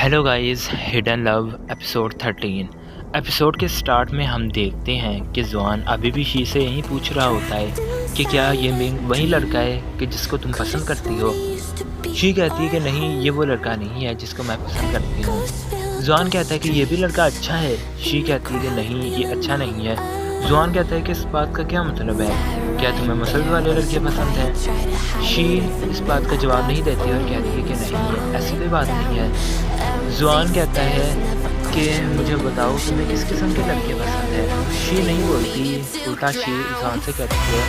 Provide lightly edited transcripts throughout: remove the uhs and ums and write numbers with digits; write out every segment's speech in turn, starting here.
Hello guys, hidden love episode 13। Episode के start में हम देखते हैं कि जुआन अभी भी शी से यही पूछ रहा होता है कि क्या ये मिंग वही लड़का है कि जिसको तुम पसंद करती हो। शी कहती है कि नहीं, ये वो लड़का नहीं है जिसको मैं पसंद करती हूँ। जुआन कहता है कि ये भी लड़का अच्छा है। शी कहती है कि नहीं, ये अच्छा नहीं है। जुआन कहता है कि इस बात का क्या मतलब है, क्या तुम्हें मसल्स वाले लड़के पसंद हैं। शी इस बात का जवाब नहीं देती और कहती है कि नहीं, ऐसी कोई बात नहीं है। जुआन कहता है कि मुझे बताओ तुम्हें किस किस्म के लड़के पसंद है। शी नहीं बोलती, उल्टा शी जुआन से कहती है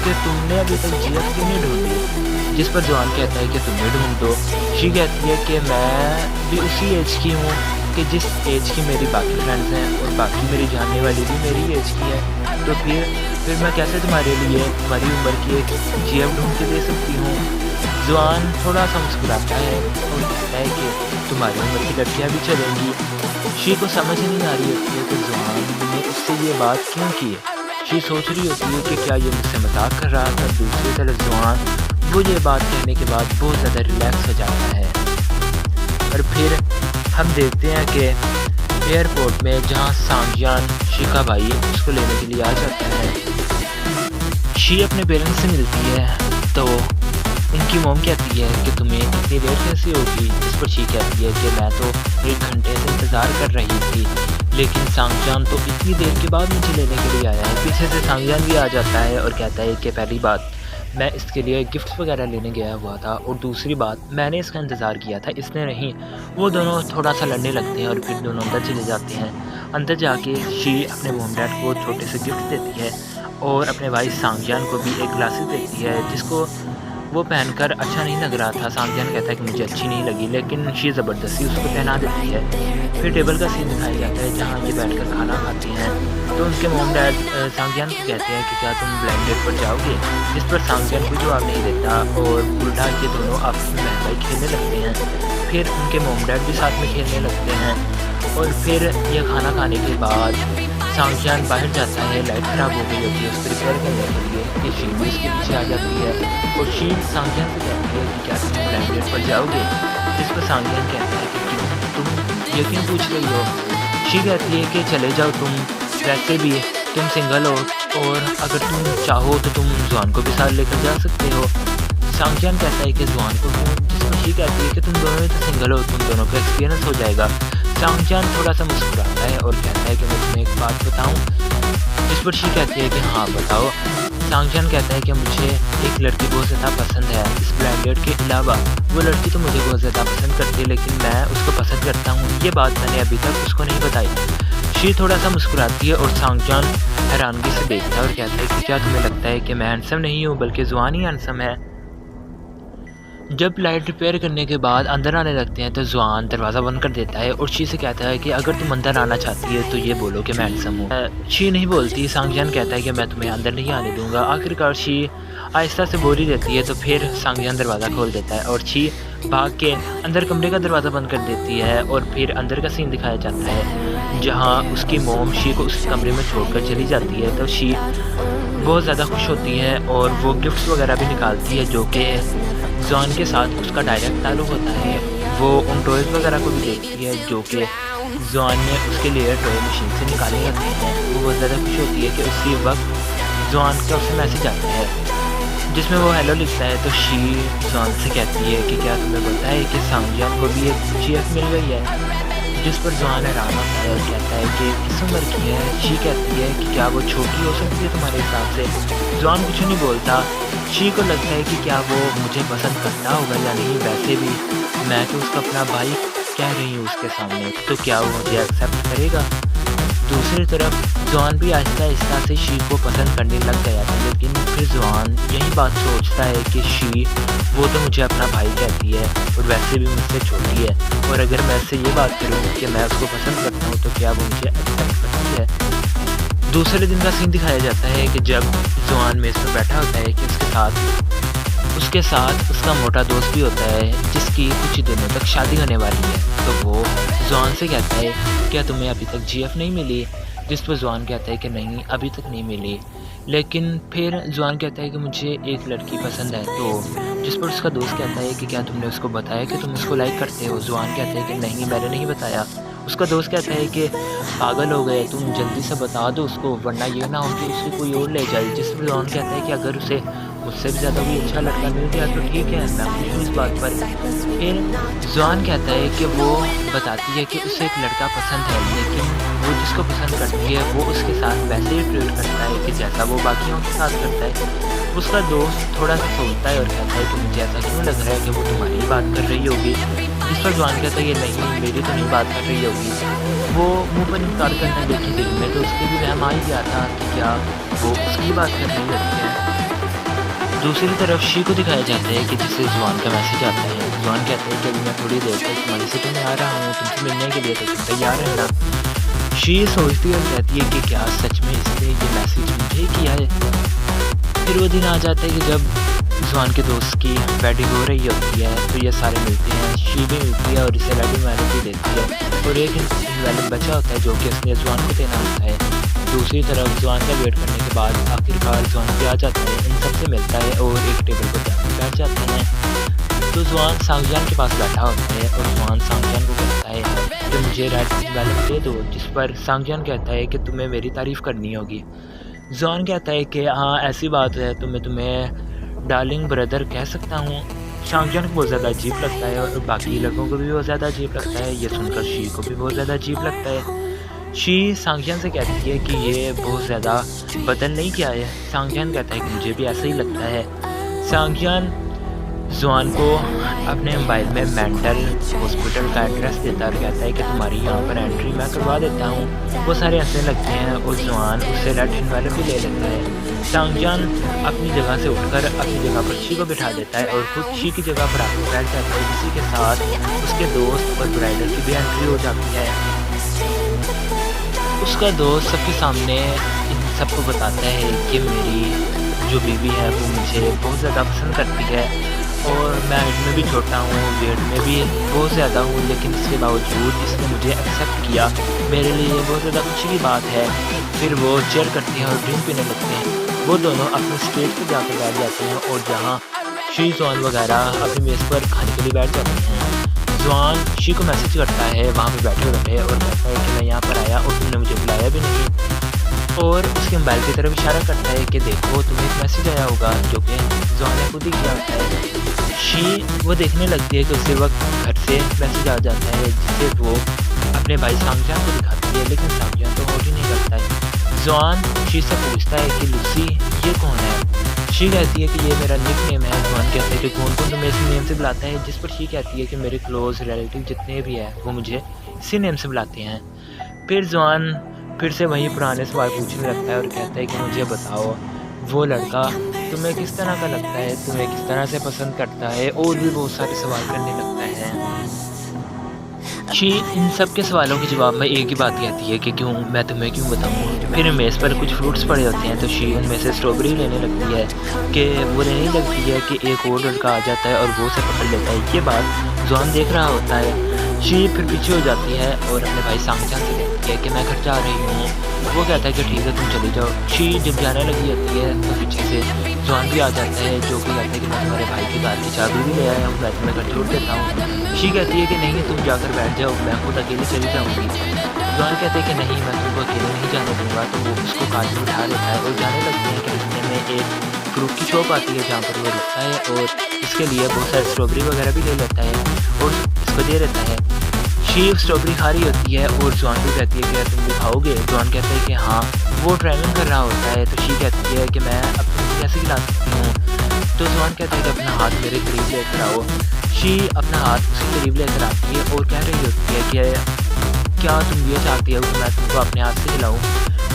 कि तुमने अभी तक जीएफ क्यों नहीं ढूंढी। जिस पर जुआन कहता है कि तुम्हें ढूंढ दो। शी कहती है कि मैं भी उसी एज की हूँ कि जिस एज की मेरी बाकी फ्रेंड्स हैं और बाकी मेरी जानने वाली भी मेरी एज की है, तो फिर मैं कैसे तुम्हारे लिए तुम्हारी उम्र की एक जीएफ ढूंढ के दे सकती हूँ। जुआन थोड़ा सा मुस्कुराता है और कहता है कि तुम्हारी उम्र की लड़कियाँ भी चलेंगी। शी को समझ नहीं आ रही होती है कि जुआन ने उससे ये बात क्यों की है। शी सोच रही होती है कि क्या ये मुझसे मजाक कर रहा था। दूसरी तरफ जुआन वो ये बात कहने के बाद बहुत ज़्यादा रिलैक्स हो जाता है। और फिर हम देखते हैं कि एयरपोर्ट में जहाँ सांगयान शी का भाई उसको लेने के लिए आ जाता है। शी अपने पेरेंट्स से मिलती है तो उनकी मॉम कहती है कि तुम्हें इतनी देर कैसे होगी। इस पर शी कहती है कि मैं तो 1 घंटे से इंतज़ार कर रही थी, लेकिन सांगयान तो इतनी देर के बाद मुझे लेने के लिए आया है। पीछे से सांगयान भी आ जाता है और कहता है कि पहली बात, मैं इसके लिए गिफ्ट्स वगैरह लेने गया हुआ था, और दूसरी बात, मैंने इसका इंतज़ार किया था, इसने नहीं। वो दोनों थोड़ा सा लड़ने लगते हैं और फिर दोनों अंदर चले जाते हैं। अंदर जाके शी अपने मॉम डैड को छोटे से गिफ्ट देती है और अपने भाई सांगयान को भी एक ग्लासेस देती है जिसको वो पहनकर अच्छा नहीं लग रहा था। सांगयान कहता है कि मुझे अच्छी नहीं लगी, लेकिन शी ज़बरदस्ती उसको पहना देती है। फिर टेबल का सीन दिखाया जाता है जहाँ ये बैठकर खाना खाते हैं। तो उनके मॉम डैड सांगयान को कहते हैं कि क्या तुम ब्लाइंड डेट पर जाओगे। जिस पर सांगयान कोई जवाब नहीं देता और उल्टा के दोनों आपस में बहन भाई खेलने लगते हैं। फिर उनके मॉम डैड भी साथ में खेलने लगते हैं। और फिर यह खाना खाने के बाद सांगयान बाहर जाता है। लाइट ख़राब हो गई होती है, उसको रिपेयर करने के लिए कि शी भी उसके पीछे आ जाती है और शी सांगयान से कहती है कि क्या तुम ब्लाइंड डेट पर जाओगे। जिस पर सांगयान कहता है कि तुम ये क्यों पूछ रही हो। शी कहती है कि चले जाओ, तुम वैसे भी तुम सिंगल हो और अगर तुम चाहो तो तुम जुआन को भी साथ लेकर जा सकते हो। सांगयान कहता है कि जुआन को क्यों। जिस पर शी कहती है कि तुम दोनों ही तो सिंगल हो, तुम दोनों का एक्सपीरियंस हो जाएगा। सांगयान थोड़ा सा मुस्कुराता है और कहता है कि मैं तुम्हें एक बात बताऊं। जिस पर शी कहती है कि हाँ बताओ। सांगयान कहता है कि मुझे एक लड़की बहुत ज़्यादा पसंद है। इस ब्लाइंड डेट के अलावा वो लड़की तो मुझे बहुत ज़्यादा पसंद करती है, लेकिन मैं उसको पसंद करता हूँ, ये बात मैंने अभी तक उसको नहीं बताई। शी थोड़ा सा मुस्कुराती है और सांगयान हैरानगी से देखता है और कहता है कि क्या तुम्हें लगता है कि मैं हैंडसम नहीं हूँ, बल्कि जुआन ही हैंडसम है। जब लाइट रिपेयर करने के बाद अंदर आने लगते हैं तो जुआन दरवाज़ा बंद कर देता है और शी से कहता है कि अगर तुम अंदर आना चाहती है तो ये बोलो कि मैं हैंडसम हूँ। शी नहीं बोलती। सांगयान कहता है कि मैं तुम्हें अंदर नहीं आने दूंगा। आखिरकार शी आहिस्ता से बोल ही देती है तो फिर सांगयान दरवाज़ा खोल देता है और शी भाग के अंदर कमरे का दरवाज़ा बंद कर देती है। और फिर अंदर का सीन दिखाया जाता है जहाँ उसकी मोम शी को उस कमरे में छोड़कर चली जाती है। तो शी बहुत ज़्यादा खुश होती है और वो गिफ्ट्स वगैरह भी निकालती है जो कि जुआन के साथ उसका डायरेक्ट ताल्लुक़ होता है। वो उन टॉयज़ वगैरह को भी देखती है जो कि जुआन ने उसके लिए टॉय मशीन से निकाले रखे हैं। वो बहुत ज़्यादा खुश होती है कि उसी वक्त जुआन का उसे मैसेज आता है जिसमें वो हेलो लिखता है। तो शी जुआन से कहती है कि क्या तुम्हें पता है कि सांगयान को भी एक जीएफ मिल गई है। जिस पर जुआन हैरान होता है और कहता है कि किस उम्र की है। शी कहती है कि क्या वो छोटी हो सकती है तुम्हारे हिसाब से। जुआन कुछ नहीं बोलता। शी को लगता है कि क्या वो मुझे पसंद करता होगा या नहीं। वैसे भी मैं तो उसका अपना भाई कह रही हूँ उसके सामने, तो क्या वो मुझे एक्सेप्ट करेगा। दूसरी तरफ जुआन भी आहिस्ता आहिस्ता से शी को पसंद करने लग गया था, लेकिन फिर जुआन यही बात सोचता है कि शी वो तो मुझे अपना भाई कहती है और वैसे भी मुझसे छोटी है, और अगर मैं इससे ये बात करूँ कि मैं उसको पसंद करता हूँ तो क्या वो मुझे एक्सेप्ट करती है। दूसरे दिन का सीन दिखाया जाता है कि जब जुआन मेज़ पर बैठा होता है कि उसके साथ उसका मोटा दोस्त भी होता है जिसकी कुछ ही दिनों तक शादी होने वाली है। तो वो जुआन से कहता है क्या तुम्हें अभी तक जीएफ नहीं मिली। जिस पर जुआन कहता है कि नहीं, अभी तक नहीं मिली। लेकिन फिर ज़ुआन कहता है कि मुझे एक लड़की पसंद है, तो जिस पर उसका दोस्त कहता है कि क्या तुमने उसको बताया कि तुम उसको लाइक करते हो? ज़ुआन कहता है कि नहीं, मैंने नहीं बताया। उसका दोस्त कहता है कि पागल हो गए तुम, जल्दी से बता दो उसको, वरना ये ना हो कि उसे कोई और ले जाए। जिस पर ज़ुआन कहता है कि अगर उसे मुझसे भी ज़्यादा कोई अच्छा लड़का मिल गया तो ठीक है, मैं खुश हूँ इस बात पर। फिर ज़ुआन कहता है कि वो बताती है कि उसे एक लड़का पसंद है, लेकिन वो जिसको पसंद करती है वो उसके साथ वैसे ही ट्रीट करता है कि जैसा वो बाकियों के साथ करता है। उसका दोस्त थोड़ा सा सोचता है और कहता है कि मुझे ऐसा क्यों लग रहा है कि वो तुम्हारी ही बात कर रही होगी। जिस पर ज़ुआन कहता है कि नहीं, मेरी तो नहीं बात कर रही होगी। वो मुँह पर इनकार करने लेकिन दिल में तो उसके भी वहम आ ही गया था कि क्या वो उसकी बात कर रही होती है। दूसरी तरफ शी को दिखाया जाता है कि जिसे ज़ुआन का मैसेज आता है। ज़ुआन कहता है कि अभी मैं थोड़ी देर तक तुम्हारी सिटी में आ रहा हूँ, तुमसे मिलने के लिए, तो तुम तैयार रहना। शी सोचती है और कहती है कि क्या सच में इसने ये मैसेज मुझे किया है। फिर वो दिन आ जाता है कि जब ज़ुआन के दोस्त की वेडिंग हो रही होती है, तो ये सारे मिलते हैं। शी भी मिलती है और इसे वेडिंग वैलिटी देती है, और एक इनवैलिड बचा होता है जो कि उसने ज़ुआन को देना होता है। दूसरी तरफ ज़ुआन का वेट करने के बाद आखिरकार ज़ुआन भी आ जाता है, इन सबसे मिलता है और एक टेबल पर जाकर बैठ जाते हैं। तो ज़ुआन सांगजान के पास बैठा होता है और ज़ुआन सांगजान को कहता है कि मुझे रेड वेलवेट दे दो, जिस पर सांगजान कहता है कि तुम्हें मेरी तारीफ़ करनी होगी। ज़ुआन कहता है कि हाँ ऐसी बात है तो मैं तुम्हें डार्लिंग ब्रदर कह सकता हूँ। सांगजान को बहुत ज़्यादा अजीब लगता है और बाकी लोगों को भी बहुत ज़्यादा अजीब लगता है। ये सुनकर शी को भी बहुत ज़्यादा अजीब लगता है। शी सांगजान से कहती है कि ये बहुत ज़्यादा बदल नहीं किया है। सांगजान कहता है कि मुझे भी ऐसा ही लगता है। सांगजान ज़ुआन को अपने मोबाइल में मेंटल हॉस्पिटल का एड्रेस देता है और कहता है कि तुम्हारी यहाँ पर एंट्री मैं करवा देता हूँ। वो सारे हंसने लगते हैं और ज़ुआन उससे लैट्रिन वाले भी ले लेता है। सांगजान अपनी जगह से उठकर अपनी जगह पर शी को बिठा देता है और खुद शी की जगह पर आकर बैठ जाता है, जिसी के साथ उसके दोस्त और ब्राइडल की भी एंट्री हो जाती है। उसका दोस्त सबके सामने इन सबको बताता है कि मेरी जो बीवी है वो मुझे बहुत ज़्यादा पसंद करती है और मैं हाइट में भी छोटा हूँ, वेट में भी बहुत ज़्यादा हूँ, लेकिन इसके बावजूद इसने मुझे एक्सेप्ट किया। मेरे लिए ये बहुत ज़्यादा खुशी की बात है। फिर वो चेयर करते हैं और ड्रिंक पीने लगते हैं। वो दोनों अपने स्टेज पर जाकर बैठ जाते हैं और जहाँ शी ज़ुआन वगैरह अपनी मेज़ पर खाने के लिए बैठ जाते हैं। ज़ुआन शी को मैसेज करता है वहाँ पे बैठे बैठे और कहता है कि मैं यहाँ पर आया और तुमने मुझे बुलाया भी नहीं, और उसके मोबाइल की तरफ इशारा करता है कि देखो तुम्हें एक मैसेज आया होगा, जो कि ज़ुआन ने खुद ही किया होता है। शी वो देखने लगती है कि उसी वक्त घर से मैसेज आ जाता है, जिसे वो अपने भाई सांगजान को दिखाती है, लेकिन सांगजान तो होल्ड ही नहीं करता है। ज़ुआन शी से पूछता है कि लूसी ये कौन है? शी कहती है कि ये मेरा निक नेम है। ज़ुआन कहते हैं कि कौन कौन तुम्हें इसी नेम से बुलाता है, जिस पर शी कहती है कि मेरे क्लोज रिलेटिव जितने भी हैं वो मुझे इसी नेम से बुलाते हैं। फिर ज़ुआन फिर से वही पुराने सवाल पूछने लगता है और कहता है कि मुझे बताओ वो लड़का तुम्हें किस तरह का लगता है, तुम्हें किस तरह से पसंद करता है, और भी बहुत सारे सवाल करने लगता है। शी इन सब के सवालों के जवाब में एक ही बात कहती है कि क्यों, मैं तुम्हें क्यों बताऊँ। फिर मेज़ पर कुछ फ्रूट्स पड़े होते हैं तो शी उनमें से स्ट्रॉबेरी लेने लगती है कि वो लेने लगती है कि एक और लड़का आ जाता है और वो उसे पकड़ लेता है। ये बात ज़ुआन देख रहा होता है। शी फिर पीछे हो जाती है और अपने भाई सांगजान से कहती है कि मैं घर जा रही हूँ। वो कहता है कि ठीक है तुम चली जाओ। शी जब जाने लगी होती है तो पीछे से ज़ुआन भी आ जाता है, जो कि कहता है कि मैं तुम्हारे भाई की कार की चाबी भी ले आया हूँ, मैं तुम्हें घर छोड़ देता हूँ। शी कहती है कि नहीं तुम जाकर बैठ जाओ, मैं खुद अकेले चली जाऊँगी। ज़ुआन कहते हैं कि नहीं मैं तुमको अकेले नहीं जाने दूँगा, तो वो उसको कार में उठा लेता है और जाने लगते हैं कि रास्ते में एक फ्रूट की शॉप आती है जहाँ पर वो रुकता है और इसके लिए बहुत सारे स्ट्रॉबेरी वगैरह भी ले लेता है और इसको दे देता है। शी स्ट्रॉबेरी खा रही होती है और ज़ुआन भी कहती है कि यार तुम भी खाओगे। ज़ुआन कहता है कि हाँ। वो ड्राइविंग कर रहा होता है तो शी कहती है कि मैं अब तुमको कैसे खिला सकती हूँ। तो ज़ुआन कहता है कि अपना हाथ मेरे करीब लेकर आओ। शी अपना हाथ उसके करीब लेकर आती है और कह रही होती है कि क्या तुम ये चाहती हो कि मैं तुमको अपने हाथ से खिलाऊँ।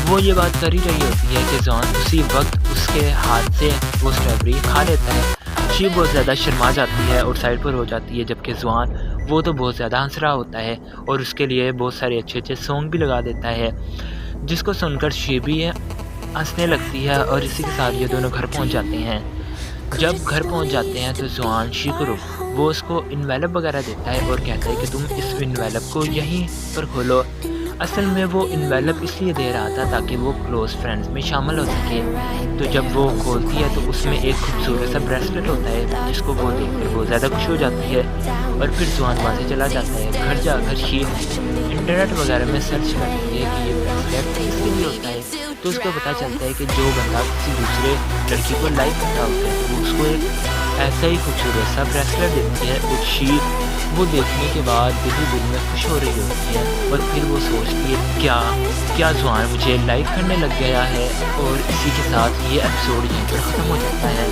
वो ये बात कर ही रही होती है कि ज़ुआन उसी वक्त उसके हाथ से वो स्ट्रॉबेरी खा लेता है। शी बहुत ज़्यादा शर्मा जाती है और साइड पर हो जाती है, जबकि ज़ुआन वो तो बहुत ज़्यादा हंस रहा होता है और उसके लिए बहुत सारे अच्छे अच्छे सॉन्ग भी लगा देता है, जिसको सुनकर शी भी हंसने लगती है। और इसी के साथ ये दोनों घर पहुंच जाते हैं। जब घर पहुंच जाते हैं तो ज़ुआन शी को वो उसको इन्वेलप वगैरह देता है और कहता है कि तुम इस इन्वेलप को यहीं पर खोलो असल में वो इन्वेलप इसलिए दे रहा था ताकि वो क्लोज़ फ्रेंड्स में शामिल हो सके। तो जब वो खोलती है तो उसमें एक खूबसूरत सा ब्रेसलेट होता है जिसको वो देखकर बहुत ज़्यादा खुश हो जाती है और फिर ज़ुआन वहाँ से चला जाता है। घर जाकर ये इंटरनेट वगैरह में सर्च करती है कि ये ब्रेसलेट किसके लिए होता है। तो उसको पता चलता है कि जो बंदा किसी दूसरे लड़की को लाइक कर रहा होता है तो वो उसको एक ऐसा ही खूबसूरत सा ब्रेसलेट देती है और शी वो देखने के बाद दिल ही दिल में खुश हो रही होती है और फिर वो सोचती है क्या क्या ज़ुआन मुझे लाइक करने लग गया है। और इसी के साथ ये एपिसोड यहीं पर ख़त्म हो जाता है।